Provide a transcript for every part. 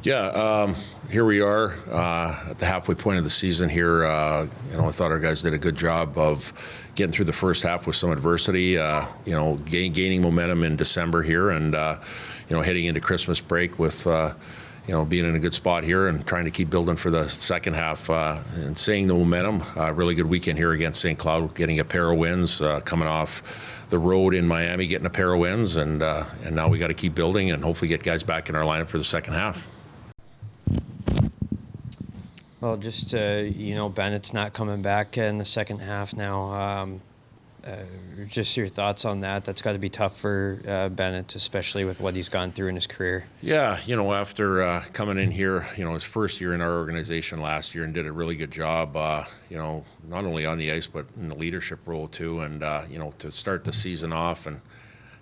Yeah, here we are at the halfway point of the season here. I thought our guys did a good job of getting through the first half with some adversity, gaining momentum in December here and, heading into Christmas break with, being in a good spot here and trying to keep building for the second half and seeing the momentum. Really good weekend here against St. Cloud, getting a pair of wins, coming off the road in Miami, getting a pair of wins, and now we got to keep building and hopefully get guys back in our lineup for the second half. Well, just, Bennett's not coming back in the second half now. Just your thoughts on that. That's got to be tough for Bennett, especially with what he's gone through in his career. Yeah, after coming in here, his first year in our organization last year and did a really good job, not only on the ice but in the leadership role too. And, to start the season off and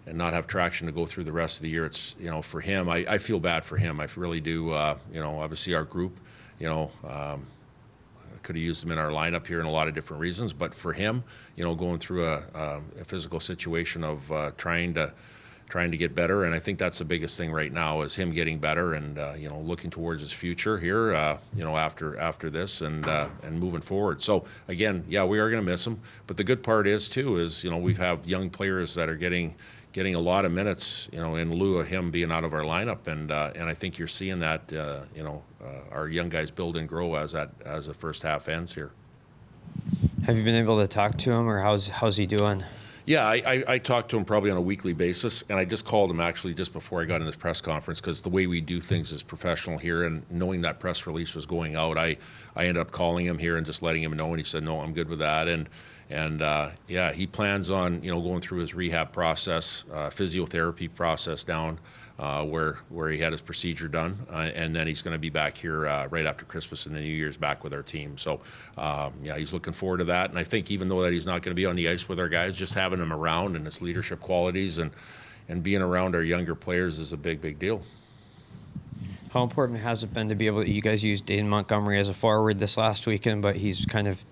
not have traction to go through the rest of the year, it's, for him, I feel bad for him. I really do. Obviously our group, could have used him in our lineup here in a lot of different reasons, but for him, going through a physical situation of trying to get better, and I think that's the biggest thing right now is him getting better and looking towards his future here, after this and moving forward. So again, yeah, we are going to miss him, but the good part is we have young players that are getting a lot of minutes, in lieu of him being out of our lineup, and I think you're seeing that, our young guys build and grow as the first half ends here. Have you been able to talk to him, or how's he doing? Yeah, I talk to him probably on a weekly basis, and I just called him actually just before I got in this press conference because the way we do things is professional here, and knowing that press release was going out, I ended up calling him here and just letting him know, and he said, no, I'm good with that, and he plans on going through his rehab process, physiotherapy process down where he had his procedure done, and then he's going to be back here right after Christmas and the New Year's back with our team. So he's looking forward to that, and I think even though that he's not going to be on the ice with our guys, just having him around and his leadership qualities and being around our younger players is a big deal. How important has it been to be able to, you guys used Dane Montgomery as a forward this last weekend, but he's kind of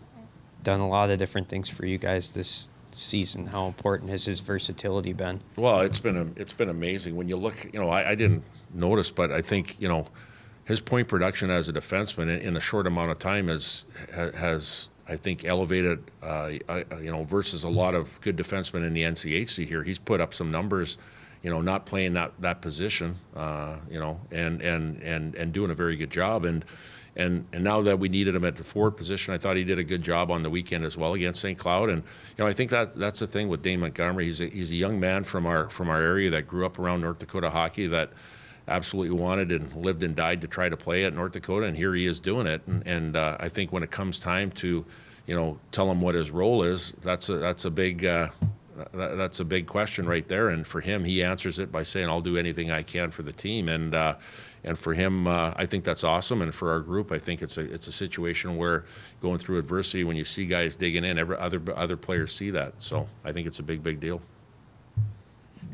done a lot of different things for you guys this season. How important has his versatility been? Well, it's been amazing. When you look, I didn't notice, but I think, his point production as a defenseman in a short amount of time has I think elevated, versus a lot of good defensemen in the NCHC here. He's put up some numbers, not playing that position, and doing a very good job. And now that we needed him at the forward position, I thought he did a good job on the weekend as well against St. Cloud. And I think that's the thing with Dane Montgomery. He's a young man from our area that grew up around North Dakota hockey that absolutely wanted and lived and died to try to play at North Dakota, and here he is doing it. And I think when it comes time to tell him what his role is, that's a big question right there. And for him, he answers it by saying, I'll do anything I can for the team. And for him, I think that's awesome. And for our group, I think it's a situation where going through adversity, when you see guys digging in, other players see that. So I think it's a big deal.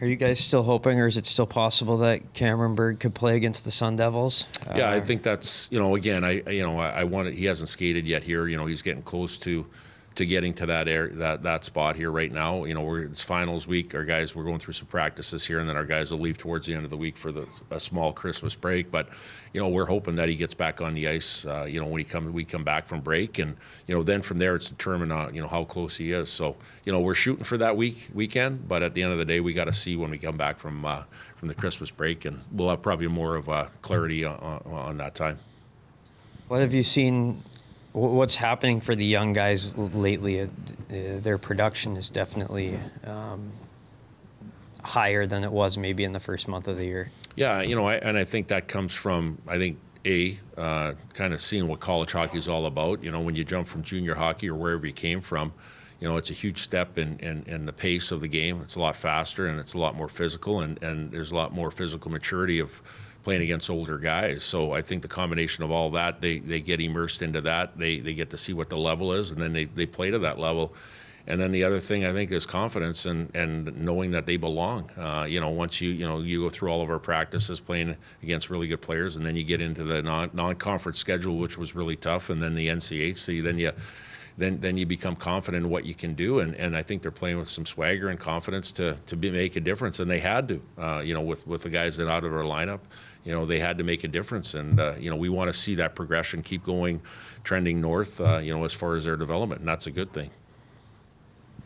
Are you guys still hoping, or is it still possible that Cameron Berg could play against the Sun Devils? Yeah, I think that's, again, I wanted, he hasn't skated yet here. He's getting close to getting to that spot here right now. It's finals week. Our guys, we're going through some practices here, and then our guys will leave towards the end of the week for a small Christmas break. But we're hoping that he gets back on the ice. When we come back from break, and then from there it's determined how close he is. So we're shooting for that weekend. But at the end of the day, we got to see when we come back from the Christmas break, and we'll have probably more of clarity on that time. What have you seen? What's happening for the young guys lately? Their production is definitely higher than it was maybe in the first month of the year. Yeah, I think that comes from, kind of seeing what college hockey is all about. When you jump from junior hockey or wherever you came from, it's a huge step in the pace of the game. It's a lot faster and it's a lot more physical, and there's a lot more physical maturity of playing against older guys. So I think the combination of all that, they get immersed into that. They get to see what the level is, and then they play to that level. And then the other thing, I think, is confidence and knowing that they belong. Once you go through all of our practices playing against really good players, and then you get into the non-conference schedule, which was really tough, and then the NCHC, then you become confident in what you can do, and I think they're playing with some swagger and confidence to make a difference, and they had to, with the guys that out of our lineup, they had to make a difference. And, we want to see that progression keep going, trending north, as far as their development. And that's a good thing.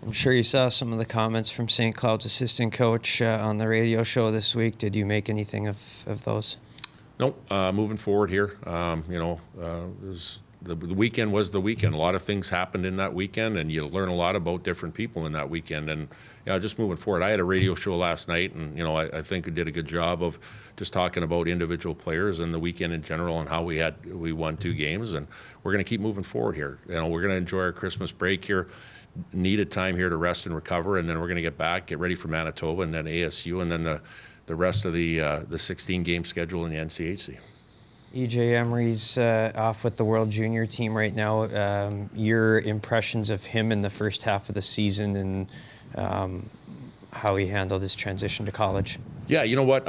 I'm sure you saw some of the comments from St. Cloud's assistant coach on the radio show this week. Did you make anything of those? Nope. Moving forward here, the weekend was the weekend. A lot of things happened in that weekend, and you learn a lot about different people in that weekend. And just moving forward, I had a radio show last night, and I think we did a good job of just talking about individual players and the weekend in general and how we won 2 games, and we're going to keep moving forward here. We're going to enjoy our Christmas break here. Needed time here to rest and recover, and then we're going to get back, get ready for Manitoba, and then ASU, and then the rest of the 16-game schedule in the NCHC. EJ Emery's off with the World Junior team right now. Your impressions of him in the first half of the season and how he handled his transition to college? Yeah, you know what?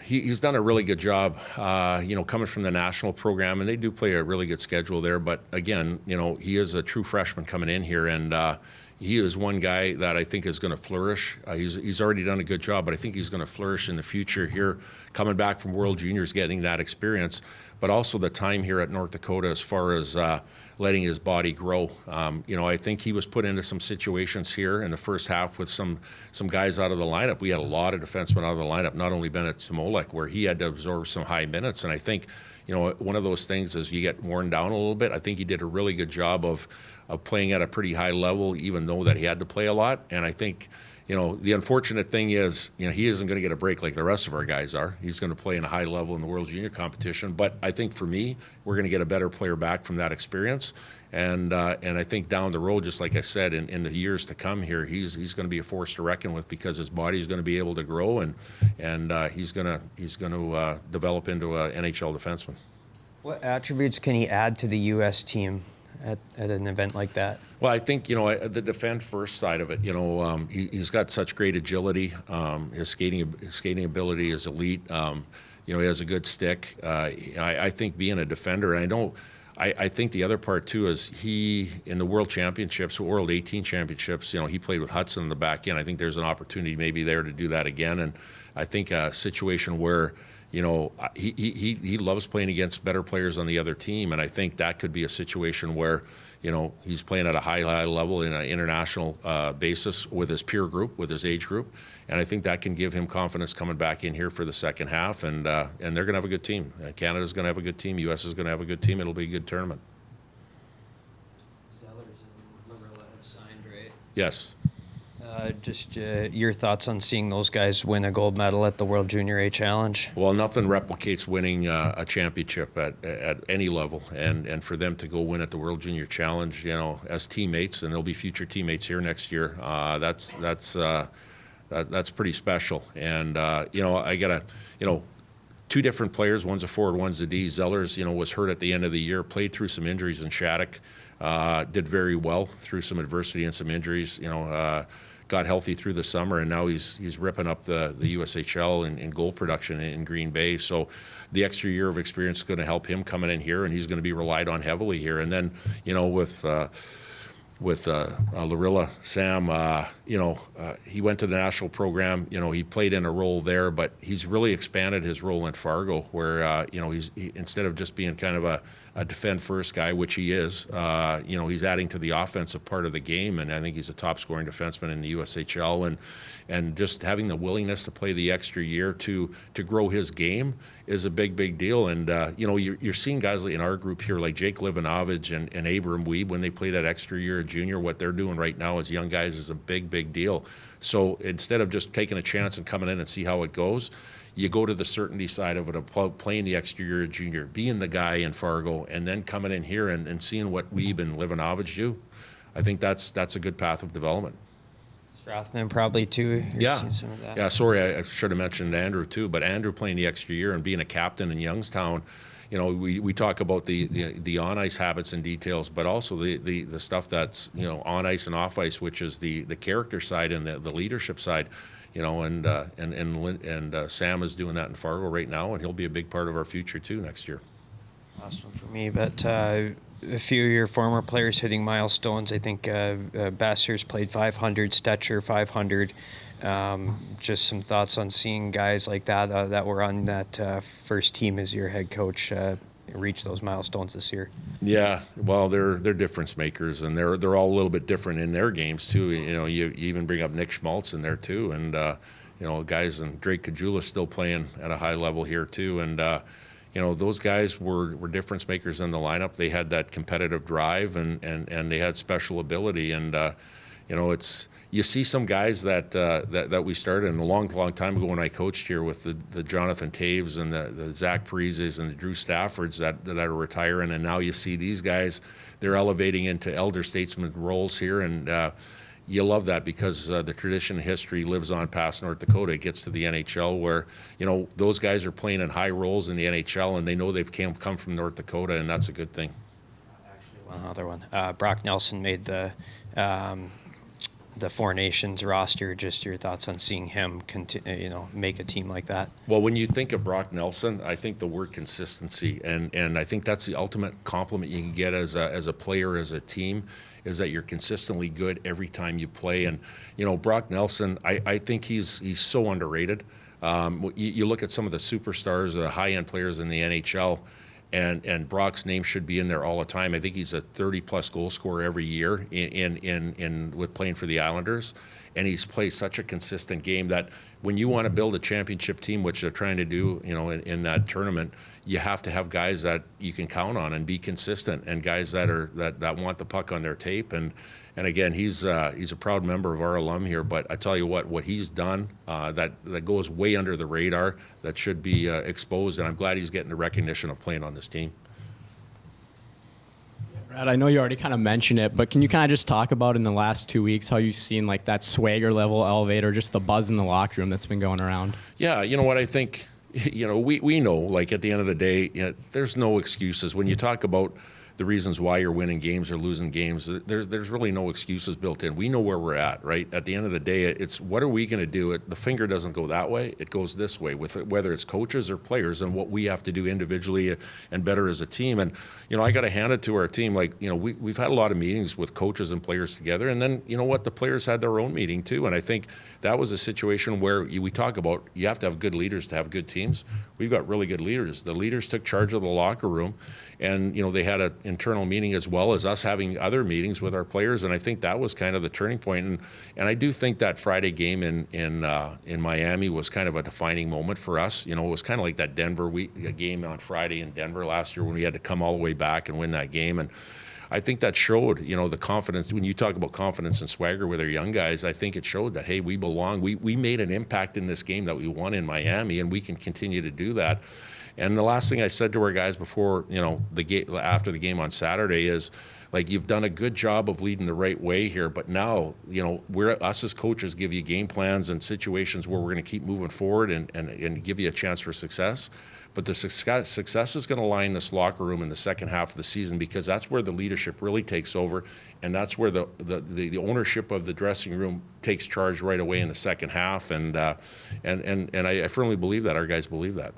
He's done a really good job, coming from the national program, and they do play a really good schedule there. But again, he is a true freshman coming in here, and he is one guy that I think is going to flourish. He's already done a good job, but I think he's going to flourish in the future here, coming back from World Juniors, getting that experience, but also the time here at North Dakota as far as letting his body grow. I think he was put into some situations here in the first half with some guys out of the lineup. We had a lot of defensemen out of the lineup, not only Bennett, Samolek, where he had to absorb some high minutes. And I think, one of those things is you get worn down a little bit. I think he did a really good job of playing at a pretty high level, even though that he had to play a lot. And I think, the unfortunate thing is, he isn't going to get a break like the rest of our guys are. He's going to play in a high level in the World Junior competition. But I think for me, we're going to get a better player back from that experience. And I think down the road, just like I said, in the years to come here, he's going to be a force to reckon with, because his body is going to be able to grow, and he's going to develop into an NHL defenseman. What attributes can he add to the U.S. team at an event like that? Well, I think, the defend first side of it, he's got such great agility. His skating ability is elite. He has a good stick. I think being a defender, and I think the other part too is he, in the World Championships, World 18 Championships, he played with Hudson in the back end. I think there's an opportunity maybe there to do that again. And I think a situation where, he loves playing against better players on the other team. And I think that could be a situation where, he's playing at a high level in an international basis with his peer group, with his age group. And I think that can give him confidence coming back in here for the second half. And they're going to have a good team. Canada's going to have a good team. U.S. is going to have a good team. It'll be a good tournament. Zellers and Marilla have signed, right? Yes. Just your thoughts on seeing those guys win a gold medal at the World Junior A Challenge? Well, nothing replicates winning a championship at any level, and for them to go win at the World Junior Challenge, as teammates, and they'll be future teammates here next year. That's pretty special. And I got two different players. One's a forward, one's a D. Zellers, was hurt at the end of the year, played through some injuries in Shattuck, did very well through some adversity and some injuries. Got healthy through the summer, and now he's ripping up the USHL in goal production in Green Bay. So the extra year of experience is going to help him coming in here, and he's going to be relied on heavily here. And then, with Larilla, Sam, he went to the national program. He played in a role there, but he's really expanded his role in Fargo, where he's instead of just being kind of a defend first guy, which he is, he's adding to the offensive part of the game, and I think he's a top scoring defenseman in the USHL, and just having the willingness to play the extra year to grow his game is a big deal. And you're seeing guys in our group here like Jake Livanovich and Abram Weeb, when they play that extra year at junior, what they're doing right now as young guys is a big deal. So instead of just taking a chance and coming in and see how it goes, you go to the certainty side of it, of playing the extra year at junior, being the guy in Fargo, and then coming in here and seeing what Weeb and Livanovich do. I think that's a good path of development. Strathman probably too. Yeah. Some of that. Yeah. Sorry, I should have mentioned Andrew too. But Andrew playing the extra year and being a captain in Youngstown, we talk about the on ice habits and details, but also the stuff that's on ice and off ice, which is the character side and the leadership side. And Sam is doing that in Fargo right now, and he'll be a big part of our future too next year. Last one for me, but a few of your former players hitting milestones. I think Basser's played 500, Stetcher 500. Just some thoughts on seeing guys like that that were on that first team as your head coach reach those milestones this year. Yeah, well, they're difference makers, and they're all a little bit different in their games too. You know, you even bring up Nick Schmaltz in there too, and you know, guys, and Drake Kajula still playing at a high level here too, and you know, those guys were difference makers in the lineup. They had that competitive drive, and they had special ability, and you know, it's, you see some guys that we started and a long time ago when I coached here with the Jonathan Taves and the Zach Parises and the Drew Staffords that are retiring, and now you see these guys, they're elevating into elder statesman roles here, and you love that because the tradition and history lives on past North Dakota. It gets to the NHL where, you know, those guys are playing in high roles in the NHL, and they know they've come from North Dakota, and that's a good thing. Actually, one other one. Brock Nelson made the Four Nations roster. Just your thoughts on seeing him make a team like that? Well, when you think of Brock Nelson, I think the word consistency, and I think that's the ultimate compliment you can get as a player, as a team, is that you're consistently good every time you play. And you know, Brock Nelson, I think he's so underrated. You look at some of the superstars, the high-end players in the NHL, and Brock's name should be in there all the time. I think he's a 30-plus goal scorer every year in with playing for the Islanders, and he's played such a consistent game that when you want to build a championship team, which they're trying to do, you know, in that tournament, you have to have guys that you can count on and be consistent, and guys that want the puck on their tape. And again, he's a proud member of our alum here. But I tell you what he's done that goes way under the radar, that should be exposed. And I'm glad he's getting the recognition of playing on this team. Brad, I know you already kind of mentioned it, but can you kind of just talk about in the last 2 weeks how you've seen like that swagger level elevator, just the buzz in the locker room that's been going around? Yeah, you know what I think. You know, we know, like, at the end of the day, you know, there's no excuses when you talk about the reasons why you're winning games or losing games. There's really no excuses built in. We know where we're at, right? At the end of the day, it's what are we going to do? The finger doesn't go that way. It goes this way, with whether it's coaches or players, and what we have to do individually and better as a team. And, you know, I got to hand it to our team. Like, you know, we've had a lot of meetings with coaches and players together. And then, you know what, the players had their own meeting too. And I think that was a situation where we talk about you have to have good leaders to have good teams. We've got really good leaders. The leaders took charge of the locker room, and, you know, they had an internal meeting as well as us having other meetings with our players. And I think that was kind of the turning point. And I do think that Friday game in Miami was kind of a defining moment for us. You know, it was kind of like that Denver game on Friday in Denver last year when we had to come all the way back and win that game. And I think that showed, you know, the confidence. When you talk about confidence and swagger with our young guys, I think it showed that, hey, we belong. We made an impact in this game that we won in Miami, and we can continue to do that. And the last thing I said to our guys before, you know, after the game on Saturday is, like, you've done a good job of leading the right way here, but now, you know, us as coaches give you game plans and situations where we're going to keep moving forward and give you a chance for success. But the success is going to lie in this locker room in the second half of the season, because that's where the leadership really takes over, and that's where the ownership of the dressing room takes charge right away in the second half. And I firmly believe that. Our guys believe that.